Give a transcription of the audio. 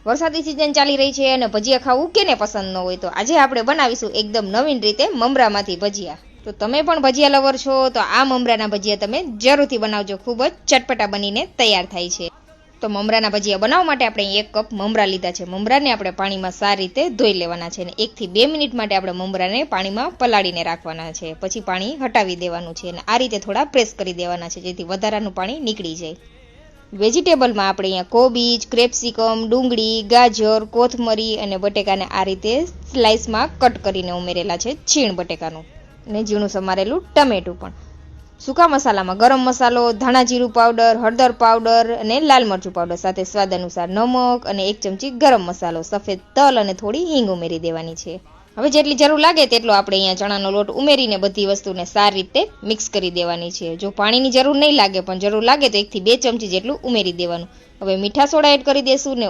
વરસાદી સિઝન ચાલી રહી છે અને ભજીયા ખાવું કેને પસંદ ન હોય. તો આજે આપણે બનાવીશું એકદમ નવીન રીતે મમરામાંથી ભજીયા. તો તમે પણ ભજીયા લવર છો તો આ મમરાના ભજીયા તમે જરૂરથી બનાવજો. ખૂબ જ ચટપટા બનીને તૈયાર થાય છે. તો મમરાના ભજીયા બનાવવા માટે આપણે 1 કપ મમરા લીધા છે. મમરાને આપણે પાણીમાં સારી રીતે ધોઈ લેવાના છે અને 1 થી 2 મિનિટ માટે આપણે મમરાને પાણીમાં પલાળીને રાખવાના છે. પછી પાણી હટાવી દેવાનું છે અને આ રીતે થોડા પ્રેસ કરી દેવાના છે જેથી વધારાનું પાણી નીકળી જાય. વેજીટેબલમાં આપણે અહીંયા કોબીજ, ક્રેપ્સિકમ, ડુંગળી, ગાજર, કોથમરી અને બટેકાને આ રીતે સ્લાઇસમાં કટ કરીને ઉમેરેલા છે. છીણ બટેકાનું અને ઝીણું સમારેલું ટમેટું પણ. સૂકા મસાલામાં ગરમ મસાલો, ધાણા જીરું પાવડર, હળદર પાવડર અને લાલ મરચું પાવડર સાથે સ્વાદ અનુસાર નમક અને 1 ચમચી ગરમ મસાલો, સફેદ તલ અને થોડી હિંગ ઉમેરી દેવાની છે. હવે જેટલી જરૂર લાગે તેટલો આપણે અહીંયા ચણાનો લોટ ઉમેરીને બધી વસ્તુને સારી રીતે મિક્સ કરી દેવાની છે. જો પાણીની જરૂર નહીં લાગે પણ જરૂર લાગે તો 1 થી 2 ચમચી જેટલું ઉમેરી દેવાનું. હવે મીઠા સોડા એડ કરી દેશું ને